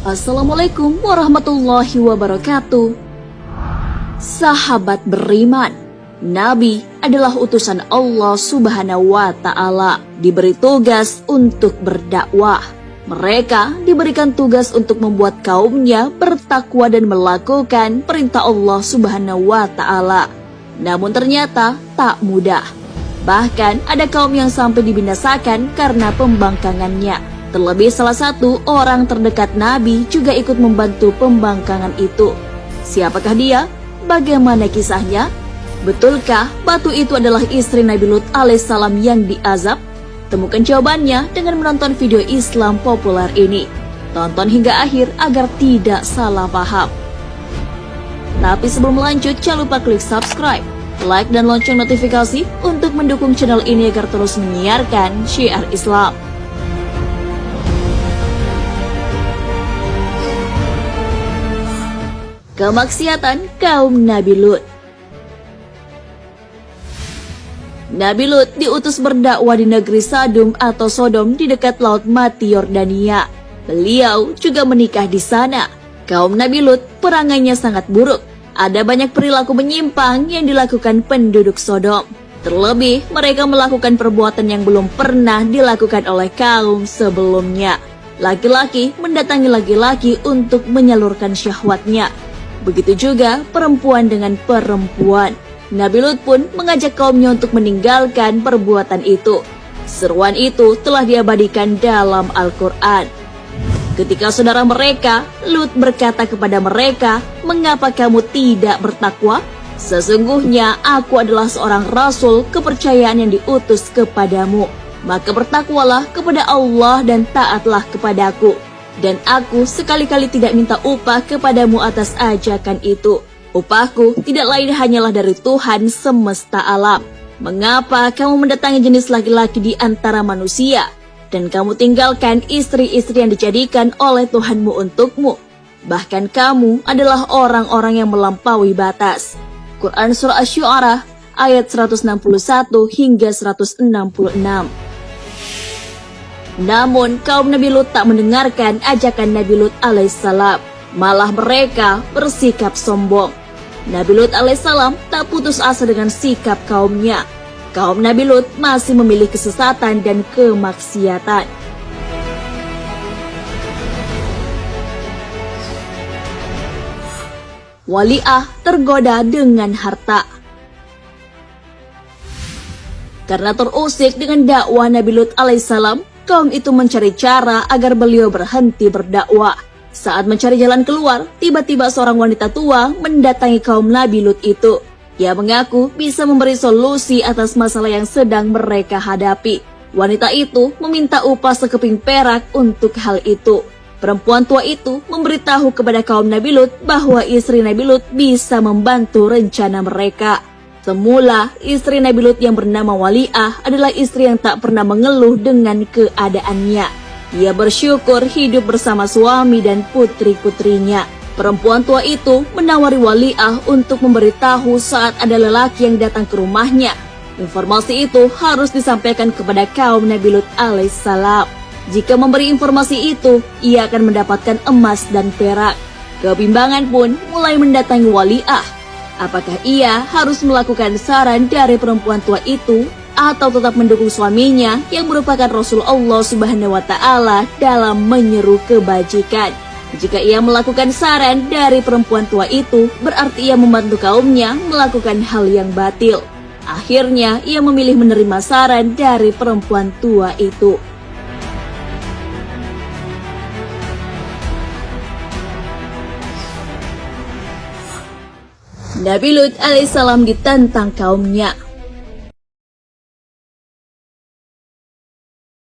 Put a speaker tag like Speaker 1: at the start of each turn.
Speaker 1: Assalamualaikum warahmatullahi wabarakatuh. Sahabat beriman, Nabi adalah utusan Allah Subhanahu wa Ta'ala, diberi tugas untuk berdakwah. Mereka diberikan tugas untuk membuat kaumnya bertakwa dan melakukan perintah Allah Subhanahu wa Ta'ala. Namun ternyata tak mudah. Bahkan ada kaum yang sampai dibinasakan karena pembangkangannya. Terlebih salah satu orang terdekat Nabi juga ikut membantu pembangkangan itu. Siapakah dia? Bagaimana kisahnya? Betulkah batu itu adalah istri Nabi Lut alaihissalam yang diazab? Temukan jawabannya dengan menonton video Islam populer ini. Tonton hingga akhir agar tidak salah paham. Tapi sebelum lanjut, jangan lupa klik subscribe, like dan lonceng notifikasi untuk mendukung channel ini agar terus menyiarkan syiar Islam. Kemaksiatan kaum Nabi Lut. Nabi Lut diutus berdakwah di negeri Sadum atau Sodom di dekat Laut Mati Yordania. Beliau juga menikah di sana. Kaum Nabi Lut perangainya sangat buruk. Ada banyak perilaku menyimpang yang dilakukan penduduk Sodom. Terlebih mereka melakukan perbuatan yang belum pernah dilakukan oleh kaum sebelumnya. Laki-laki mendatangi laki-laki untuk menyalurkan syahwatnya. Begitu juga perempuan dengan perempuan. Nabi Lut pun mengajak kaumnya untuk meninggalkan perbuatan itu. Seruan itu telah diabadikan dalam Al-Quran. Ketika saudara mereka, Lut berkata kepada mereka, "Mengapa kamu tidak bertakwa? Sesungguhnya aku adalah seorang rasul kepercayaan yang diutus kepadamu. Maka bertakwalah kepada Allah dan taatlah kepadaku. Dan aku sekali-kali tidak minta upah kepadamu atas ajakan itu. Upahku tidak lain hanyalah dari Tuhan semesta alam. Mengapa kamu mendatangi jenis laki-laki di antara manusia? Dan kamu tinggalkan istri-istri yang dijadikan oleh Tuhanmu untukmu. Bahkan kamu adalah orang-orang yang melampaui batas." Quran Surah Asy-Syu'ara ayat 161 hingga 166. Namun kaum Nabi Lut tak mendengarkan ajakan Nabi Lut alaihissalam. Malah mereka bersikap sombong. Nabi Lut alaihissalam tak putus asa dengan sikap kaumnya. Kaum Nabi Lut masih memilih kesesatan dan kemaksiatan. Wali'ah tergoda dengan harta. Karena terusik dengan dakwah Nabi Lut alaihissalam, kaum itu mencari cara agar beliau berhenti berdakwah. Saat mencari jalan keluar, tiba-tiba seorang wanita tua mendatangi kaum Nabi Lut itu. Ia mengaku bisa memberi solusi atas masalah yang sedang mereka hadapi. Wanita itu meminta upah sekeping perak untuk hal itu. Perempuan tua itu memberitahu kepada kaum Nabi Lut bahwa istri Nabi Lut bisa membantu rencana mereka. Semula, istri Nabi Lut yang bernama Wali'ah adalah istri yang tak pernah mengeluh dengan keadaannya. Ia bersyukur hidup bersama suami dan putri-putrinya. Perempuan tua itu menawari Wali'ah untuk memberitahu saat ada lelaki yang datang ke rumahnya. Informasi itu harus disampaikan kepada kaum Nabi Lut alaihissalam. Jika memberi informasi itu, ia akan mendapatkan emas dan perak. Kebimbangan pun mulai mendatangi Wali'ah. Apakah ia harus melakukan saran dari perempuan tua itu atau tetap mendukung suaminya yang merupakan Rasul Allah Subhanahu wa Ta'ala dalam menyeru kebajikan? Jika ia melakukan saran dari perempuan tua itu, berarti ia membantu kaumnya melakukan hal yang batil. Akhirnya ia memilih menerima saran dari perempuan tua itu. Nabi Lut alaihissalam ditantang kaumnya.